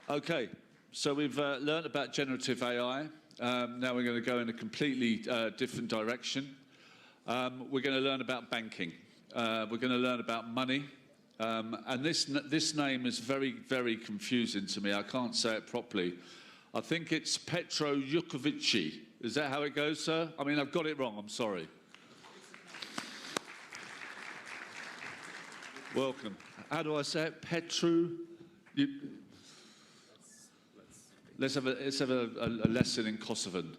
Okay, so we've learned about generative AI. Now we're going to go in a completely different direction. We're going to learn about banking. We're going to learn about money. And this name is very, very confusing to me. I can't say it properly. I think it's Petru Jucovschi. Is that how it goes, sir? I mean, I've got it wrong. I'm sorry. Welcome. How do I say it? Petru? Let's have a lesson in Kosovan.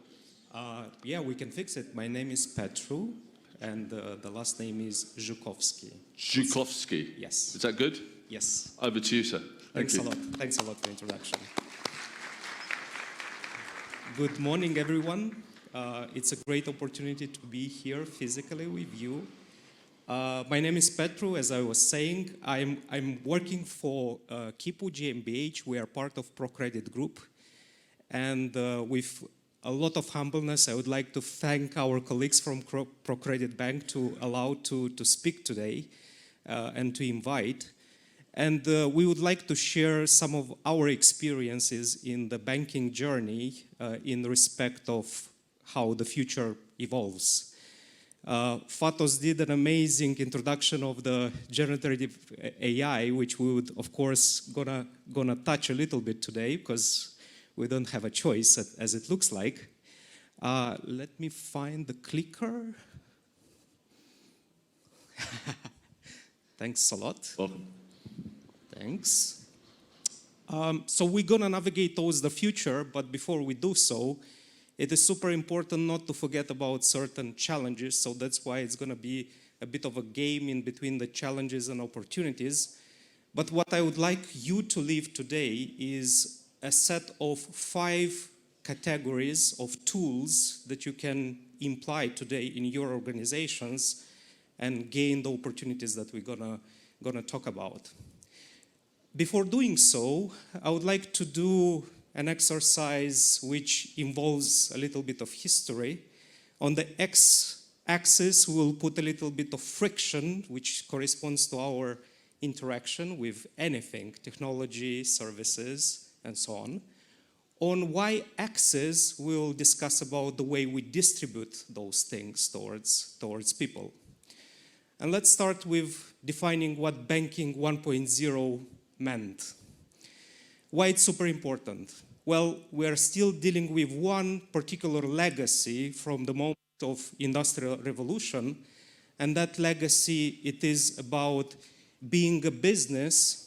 Yeah, we can fix it. My name is Petru, and the last name is Jucovschi. Jucovschi? Yes. Is that good? Yes. Over to you, sir. Thanks a lot. Thanks a lot for the introduction. Good morning, everyone. It's a great opportunity to be here physically with you. My name is Petru, as I was saying. I'm working for Quipu GmbH. We are part of ProCredit Group. And with a lot of humbleness, I would like to thank our colleagues from ProCredit Bank to allow to speak today and to invite. And we would like to share some of our experiences in the banking journey in respect of how the future evolves. Fatos did an amazing introduction of the generative AI, which we would, of course, gonna touch a little bit today, because we don't have a choice, as it looks like. Let me find the clicker. Thanks a lot. Welcome. Thanks. So we're gonna navigate towards the future, but before we do so, it is super important not to forget about certain challenges. So that's why it's gonna be a bit of a game in between the challenges and opportunities. But what I would like you to leave today is a set of 5 categories of tools that you can imply today in your organizations and gain the opportunities that we're gonna talk about. Before doing so, I would like to do an exercise which involves a little bit of history. On the x-axis, we'll put a little bit of friction, which corresponds to our interaction with anything, technology, services, and so on. On y-axis, we'll discuss about the way we distribute those things towards people. And let's start with defining what banking 1.0 meant. Why it's super important? Well, we're still dealing with one particular legacy from the moment of Industrial Revolution, and that legacy, it is about being a business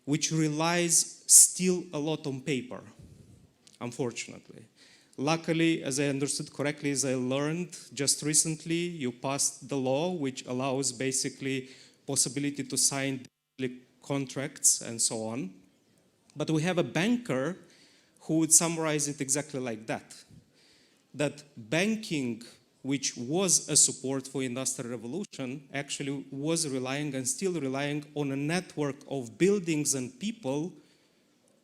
which relies still a lot on paper, unfortunately. Luckily, as I understood correctly, as I learned just recently, you passed the law which allows basically possibility to sign contracts and so on. But we have a banker who would summarize it exactly like that. That banking, which was a support for Industrial Revolution, actually was relying and still relying on a network of buildings and people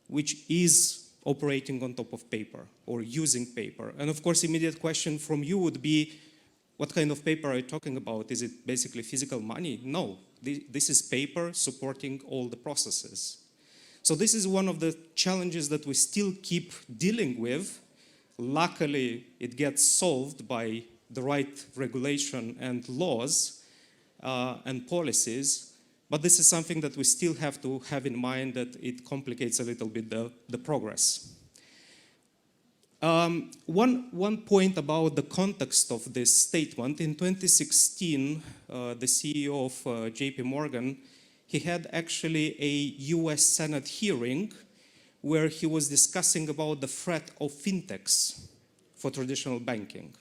which is operating on top of paper or using paper. And of course, immediate question from you would be, what kind of paper are you talking about? Is it basically physical money? No, this is paper supporting all the processes. So this is one of the challenges that we still keep dealing with. Luckily, it gets solved by the right regulation and laws and policies, but this is something that we still have to have in mind, that it complicates a little bit the progress. One point about the context of this statement, in 2016, the CEO of JP Morgan, he had actually a US Senate hearing where he was discussing about the threat of fintechs for traditional banking.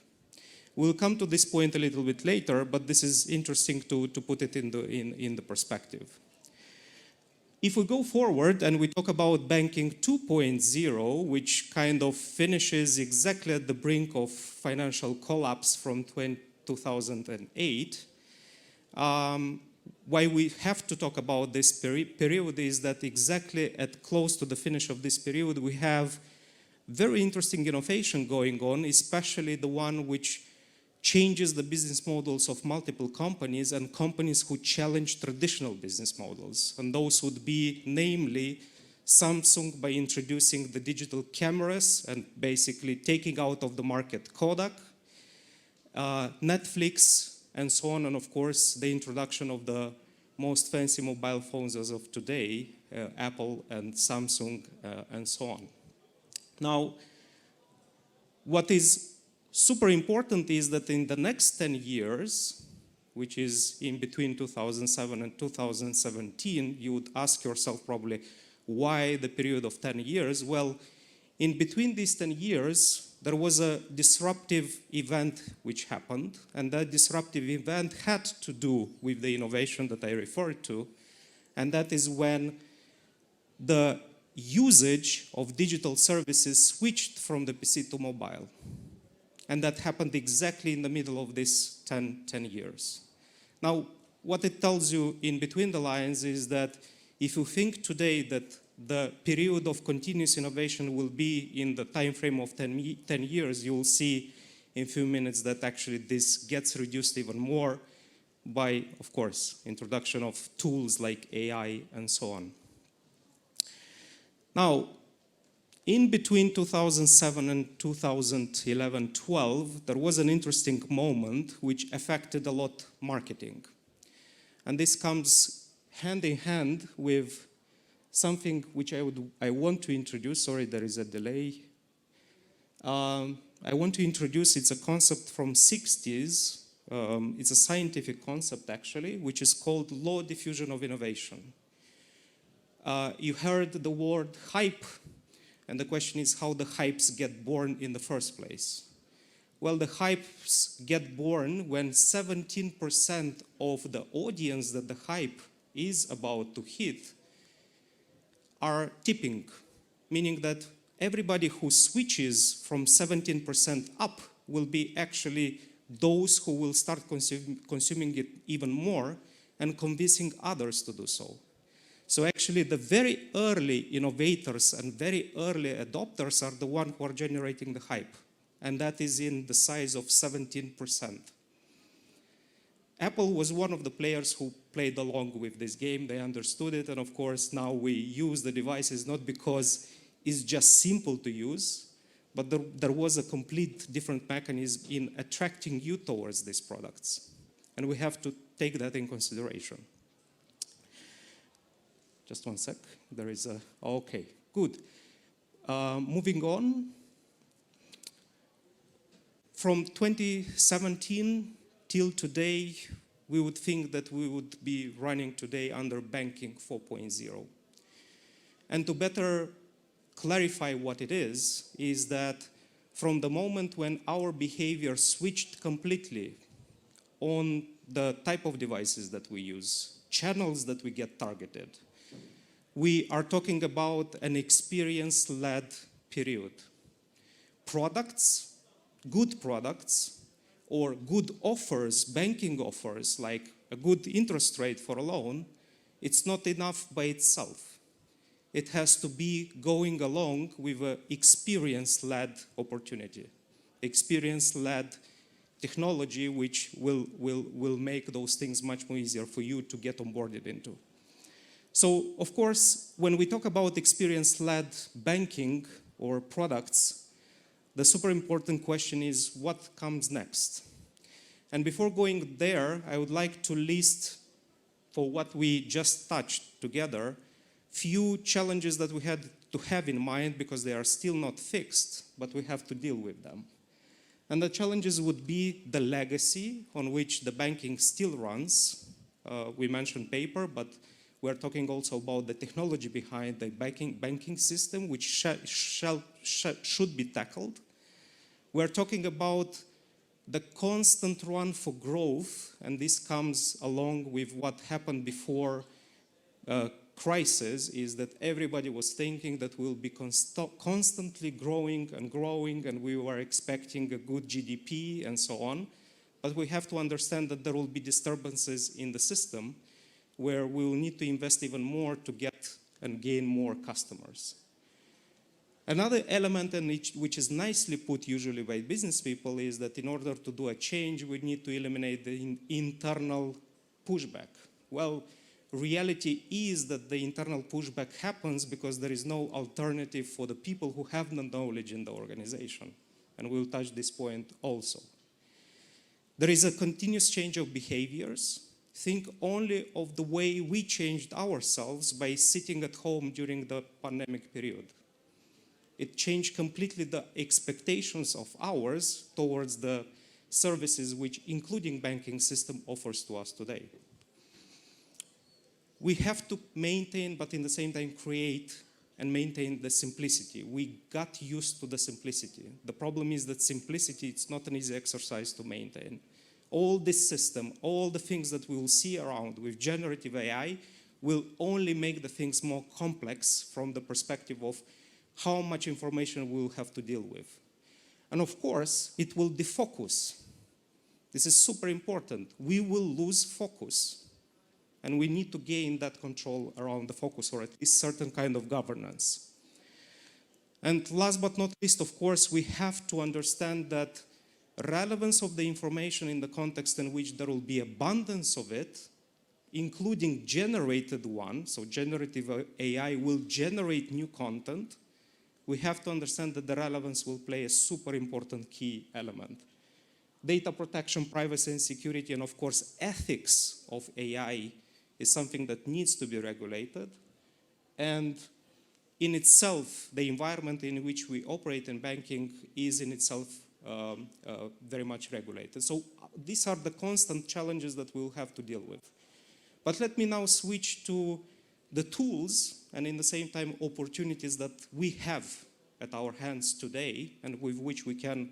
We'll come to this point a little bit later, but this is interesting to put it in the perspective. If we go forward and we talk about banking 2.0, which kind of finishes exactly at the brink of financial collapse from 2008, why we have to talk about this period is that exactly at close to the finish of this period, we have very interesting innovation going on, especially the one which changes the business models of multiple companies and companies who challenge traditional business models. And those would be, namely, Samsung by introducing the digital cameras and basically taking out of the market Kodak, Netflix, and so on, and of course the introduction of the most fancy mobile phones as of today, Apple and Samsung, and so on. Now, what is super important is that in the next 10 years, which is in between 2007 and 2017, you would ask yourself probably, why the period of 10 years? Well, in between these 10 years, there was a disruptive event which happened, and that disruptive event had to do with the innovation that I referred to, and that is when the usage of digital services switched from the PC to mobile. And that happened exactly in the middle of this 10 years. Now, what it tells you in between the lines is that if you think today that the period of continuous innovation will be in the time frame of 10 years, you will see in a few minutes that actually this gets reduced even more by, of course, introduction of tools like AI and so on. Now, in between 2007 and 2011-12, there was an interesting moment which affected a lot marketing. And this comes hand in hand with something which I want to introduce. Sorry, there is a delay. I want to introduce, it's a concept from 60s. It's a scientific concept, actually, which is called law diffusion of innovation. You heard the word hype, and the question is how the hypes get born in the first place. Well, the hypes get born when 17% of the audience that the hype is about to hit are tipping, meaning that everybody who switches from 17% up will be actually those who will start consuming it even more and convincing others to do so. So actually the very early innovators and very early adopters are the ones who are generating the hype, and that is in the size of 17%. Apple was one of the players who played along with this game. They understood it, and of course now we use the devices not because it's just simple to use, but there was a complete different mechanism in attracting you towards these products. And we have to take that in consideration. Just one sec, there is a, okay, good. Moving on. From 2017 till today, we would think that we would be running today under banking 4.0. And to better clarify what it is that from the moment when our behavior switched completely on the type of devices that we use, channels that we get targeted, we are talking about an experience-led period. Products, good products, or good offers, banking offers, like a good interest rate for a loan, it's not enough by itself. It has to be going along with an experience-led opportunity, experience-led technology which will make those things much more easier for you to get onboarded into. So, of course, when we talk about experience-led banking or products, the super important question is what comes next? And before going there, I would like to list, for what we just touched together, few challenges that we had to have in mind because they are still not fixed, but we have to deal with them. And the challenges would be the legacy on which the banking still runs. We mentioned paper, but we're talking also about the technology behind the banking system, which should be tackled. We're talking about the constant run for growth, and this comes along with what happened before crisis, is that everybody was thinking that we'll be constantly growing, and we were expecting a good GDP and so on. But we have to understand that there will be disturbances in the system where we will need to invest even more to get and gain more customers. Another element, which is nicely put usually by business people, is that in order to do a change, we need to eliminate the internal pushback. Well, reality is that the internal pushback happens because there is no alternative for the people who have the knowledge in the organization. And we'll touch this point also. There is a continuous change of behaviors. Think only of the way we changed ourselves by sitting at home during the pandemic period. It changed completely the expectations of ours towards the services which including banking system offers to us today. We have to maintain, but in the same time create and maintain the simplicity. We got used to the simplicity. The problem is that simplicity, it's not an easy exercise to maintain. All this system, all the things that we will see around with generative AI will only make the things more complex from the perspective of how much information we'll have to deal with. And of course, it will defocus. This is super important. We will lose focus. And we need to gain that control around the focus, or at least certain kind of governance. And last but not least, of course, we have to understand that relevance of the information in the context in which there will be abundance of it, including generated one, so generative AI will generate new content, we have to understand that the relevance will play a super important key element. Data protection, privacy and security, and of course ethics of AI is something that needs to be regulated. And in itself, the environment in which we operate in banking is in itself very much regulated. So these are the constant challenges that we'll have to deal with. But let me now switch to the tools and in the same time opportunities that we have at our hands today and with which we can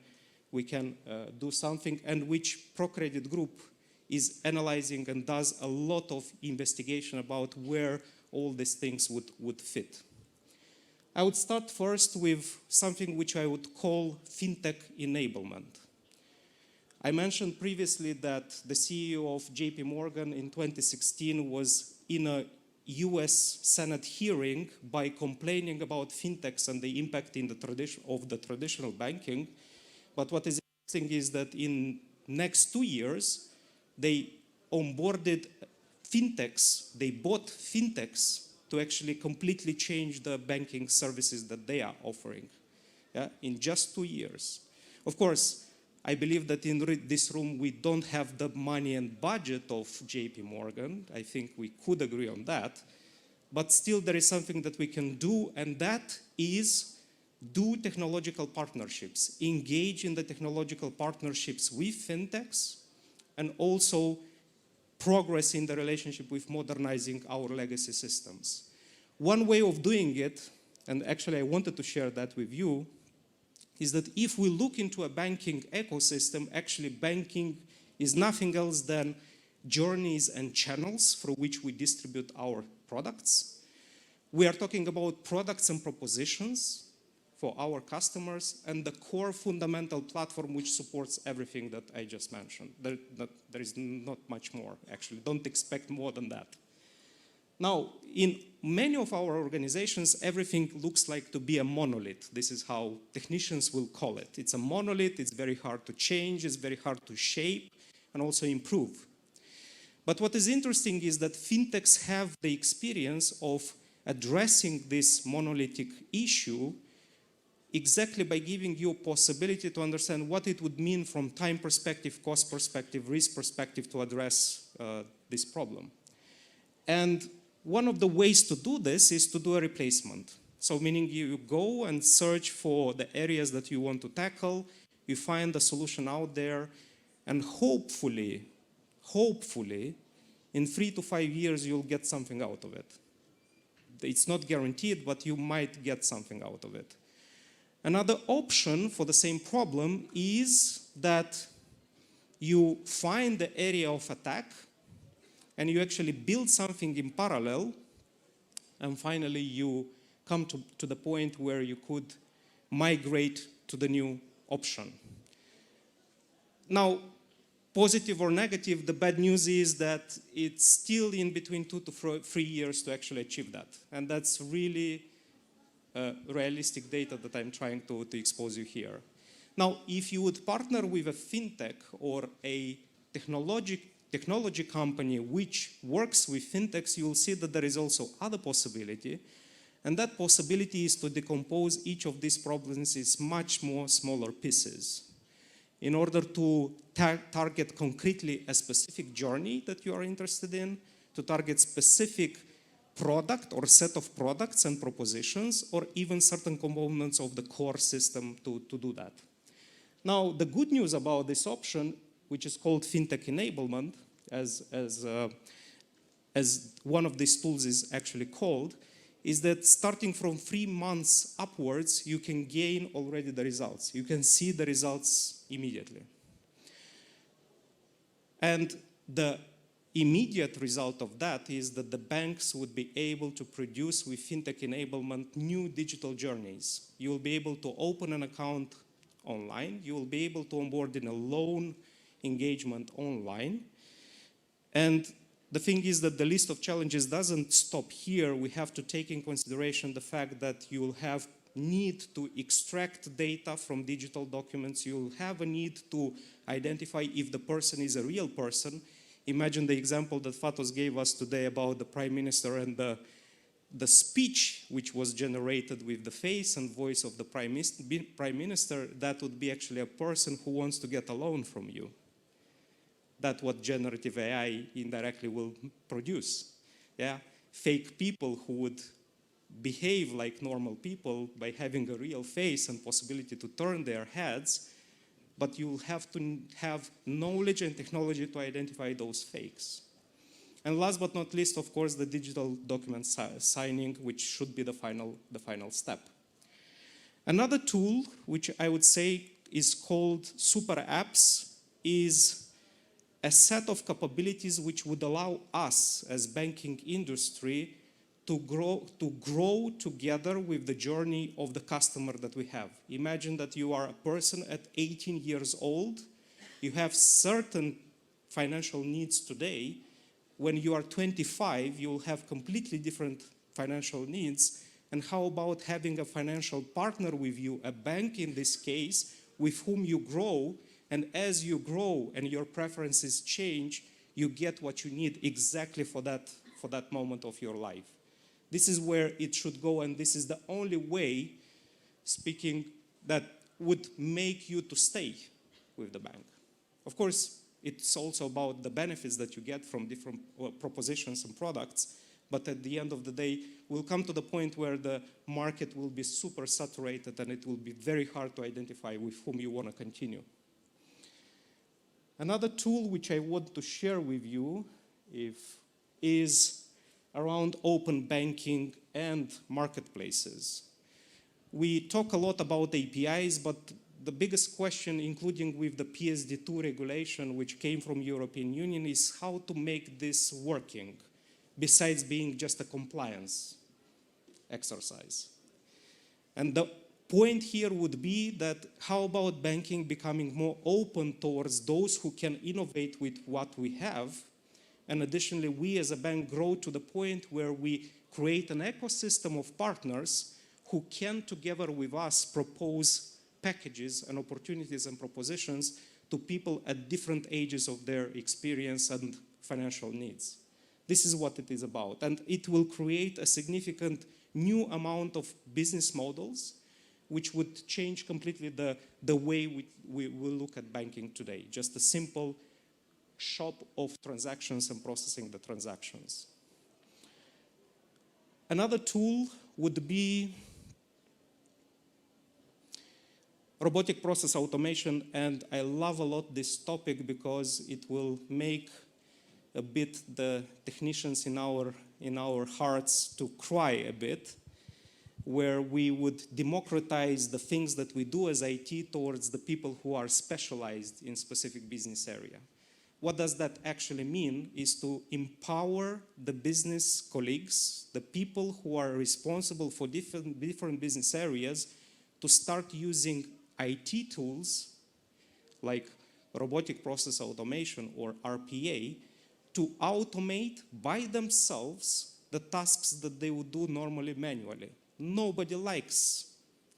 do something, and which ProCredit Group is analyzing and does a lot of investigation about where all these things would fit. I would start first with something which I would call fintech enablement. I mentioned previously that the CEO of JP Morgan in 2016 was in a US Senate hearing by complaining about fintechs and the impact in the traditional banking. But what is interesting is that in next 2 years, they onboarded fintechs, they bought fintechs to actually completely change the banking services that they are offering, in just 2 years. Of course, I believe that in this room we don't have the money and budget of JP Morgan. I think we could agree on that. But still there is something that we can do, and that is do technological partnerships, engage in the technological partnerships with fintechs, and also progress in the relationship with modernizing our legacy systems. One way of doing it, and actually I wanted to share that with you, is that if we look into a banking ecosystem, actually banking is nothing else than journeys and channels through which we distribute our products. We are talking about products and propositions for our customers, and the core fundamental platform which supports everything that I just mentioned. There is not much more, actually. Don't expect more than that. Now, in many of our organizations, everything looks like to be a monolith. This is how technicians will call it. It's a monolith, it's very hard to change, it's very hard to shape, and also improve. But what is interesting is that fintechs have the experience of addressing this monolithic issue exactly by giving you a possibility to understand what it would mean from time perspective, cost perspective, risk perspective to address this problem. And one of the ways to do this is to do a replacement. So meaning you go and search for the areas that you want to tackle, you find the solution out there, and hopefully, in 3 to 5 years, you'll get something out of it. It's not guaranteed, but you might get something out of it. Another option for the same problem is that you find the area of attack and you actually build something in parallel, and finally you come to the point where you could migrate to the new option. Now, positive or negative, the bad news is that it's still in between 2 to 3 years to actually achieve that. And that's really realistic data that I'm trying to expose you here. Now, if you would partner with a fintech or a technology company which works with fintechs, you will see that there is also other possibility. And that possibility is to decompose each of these problems in much more smaller pieces in order to target concretely a specific journey that you are interested in, to target specific product or set of products and propositions, or even certain components of the core system to do that. Now, the good news about this option, which is called fintech enablement, as one of these tools is actually called, is that starting from 3 months upwards, you can gain already the results. You can see the results immediately. And the immediate result of that is that the banks would be able to produce with fintech enablement new digital journeys. You will be able to open an account online. You will be able to onboard in a loan engagement online. And the thing is that the list of challenges doesn't stop here. We have to take in consideration the fact that you will have need to extract data from digital documents. You'll have a need to identify if the person is a real person. Imagine the example that Fatos gave us today about the Prime Minister and the speech which was generated with the face and voice of the Prime Minister. That would be actually a person who wants to get a loan from you. That's what generative AI indirectly will produce. Yeah? Fake people who would behave like normal people by having a real face and possibility to turn their heads, but you'll have to have knowledge and technology to identify those fakes. And last but not least, of course, the digital document signing, which should be the final step. Another tool, which I would say is called super apps, is a set of capabilities which would allow us as banking industry to grow together with the journey of the customer that we have. Imagine that you are a person at 18 years old. You have certain financial needs today. When you are 25, you will have completely different financial needs. And how about having a financial partner with you, a bank in this case, with whom you grow, and as you grow and your preferences change, you get what you need exactly for that moment of your life. This is where it should go, and this is the only way, speaking, that would make you to stay with the bank. Of course, it's also about the benefits that you get from different propositions and products, but at the end of the day, we'll come to the point where the market will be super saturated and it will be very hard to identify with whom you want to continue. Another tool which I want to share with you is around open banking and marketplaces. We talk a lot about APIs, but the biggest question, including with the PSD2 regulation, which came from European Union, is how to make this working, besides being just a compliance exercise. And the point here would be that how about banking becoming more open towards those who can innovate with what we have, and additionally we as a bank grow to the point where we create an ecosystem of partners who can together with us propose packages and opportunities and propositions to people at different ages of their experience and financial needs. This is what it is about, and it will create a significant new amount of business models which would change completely the way we look at banking today. Just a simple shop of transactions and processing the transactions. Another tool would be robotic process automation, and I love a lot this topic because it will make a bit the technicians in our hearts to cry a bit, where we would democratize the things that we do as IT towards the people who are specialized in specific business area. What does that actually mean is to empower the business colleagues, the people who are responsible for different business areas, to start using IT tools like robotic process automation or RPA to automate by themselves the tasks that they would do normally manually. Nobody likes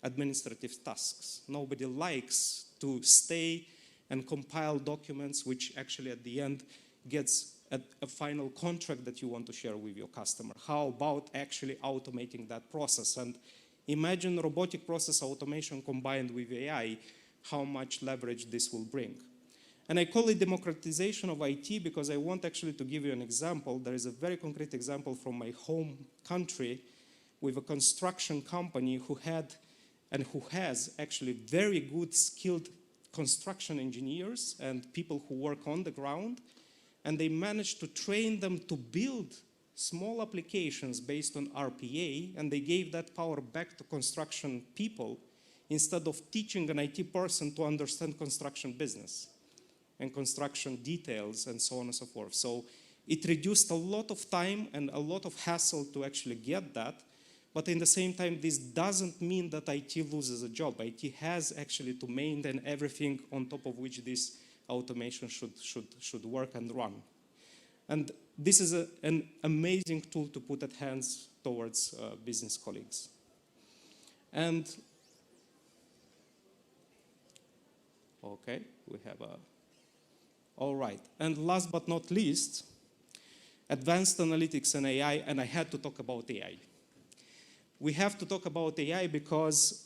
administrative tasks. Nobody likes to stay and compile documents which actually at the end gets a final contract that you want to share with your customer? How about actually automating that process? And imagine robotic process automation combined with AI, how much leverage this will bring. And I call it democratization of IT because I want actually to give you an example. There is a very concrete example from my home country with a construction company who had and who has actually very good skilled construction engineers and people who work on the ground. And they managed to train them to build small applications based on RPA, and they gave that power back to construction people instead of teaching an IT person to understand construction business and construction details and so on and so forth. So it reduced a lot of time and a lot of hassle to actually get that. But in the same time, this doesn't mean that IT loses a job. IT has actually to maintain everything on top of which this automation should work and run. And this is an amazing tool to put at hands towards business colleagues. And okay, we have a, all right. And last but not least, advanced analytics and AI, and I had to talk about AI. We have to talk about AI because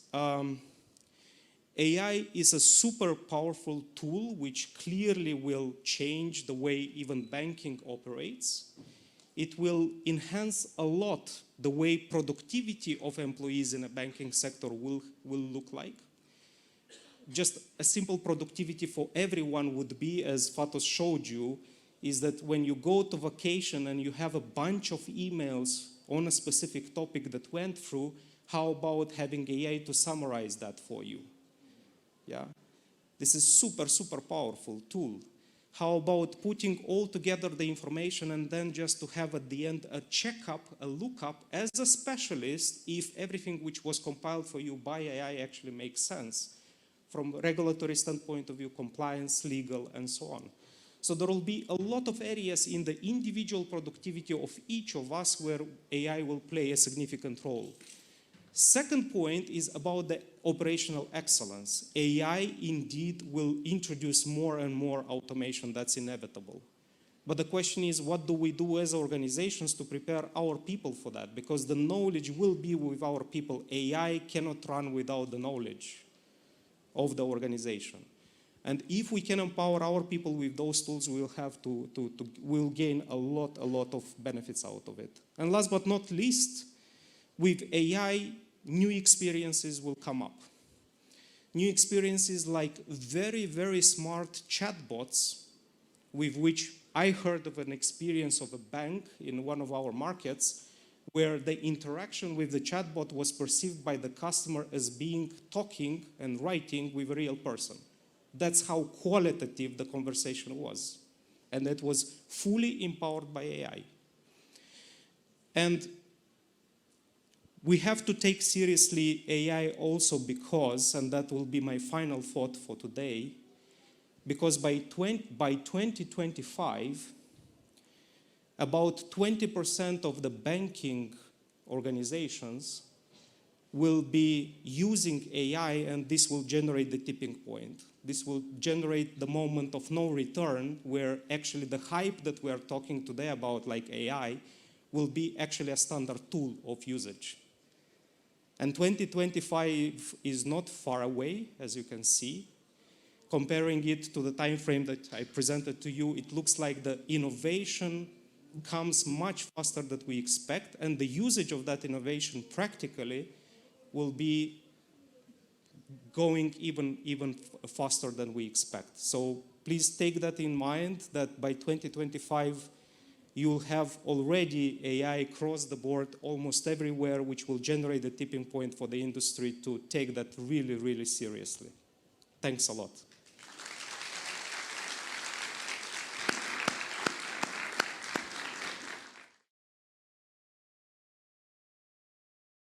AI is a super powerful tool which clearly will change the way even banking operates. It will enhance a lot the way productivity of employees in a banking sector will look like. Just a simple productivity for everyone would be, as Fatos showed you, is that when you go to vacation and you have a bunch of emails on a specific topic that went through, how about having AI to summarize that for you? Yeah, this is super, super powerful tool. How about putting all together the information and then just to have at the end a checkup, a lookup as a specialist if everything which was compiled for you by AI actually makes sense from a regulatory standpoint of view, compliance, legal, and so on. So there will be a lot of areas in the individual productivity of each of us where AI will play a significant role. Second point is about the operational excellence. AI indeed will introduce more and more automation, that's inevitable. But the question is, what do we do as organizations to prepare our people for that? Because the knowledge will be with our people. AI cannot run without the knowledge of the organization. And if we can empower our people with those tools, we'll gain a lot of benefits out of it. And last but not least, with AI, new experiences will come up. New experiences like very, very smart chatbots, with which I heard of an experience of a bank in one of our markets, where the interaction with the chatbot was perceived by the customer as being talking and writing with a real person. That's how qualitative the conversation was. And it was fully empowered by AI. And we have to take seriously AI also because, and that will be my final thought for today, because by 2025, about 20% of the banking organizations will be using AI, and this will generate the tipping point. This will generate the moment of no return, where actually the hype that we are talking today about, like AI, will be actually a standard tool of usage. And 2025 is not far away, as you can see. Comparing it to the time frame that I presented to you, it looks like the innovation comes much faster than we expect, and the usage of that innovation practically will be going even faster than we expect. So please take that in mind, that by 2025, you'll have already AI across the board almost everywhere, which will generate the tipping point for the industry to take that really, really seriously. Thanks a lot.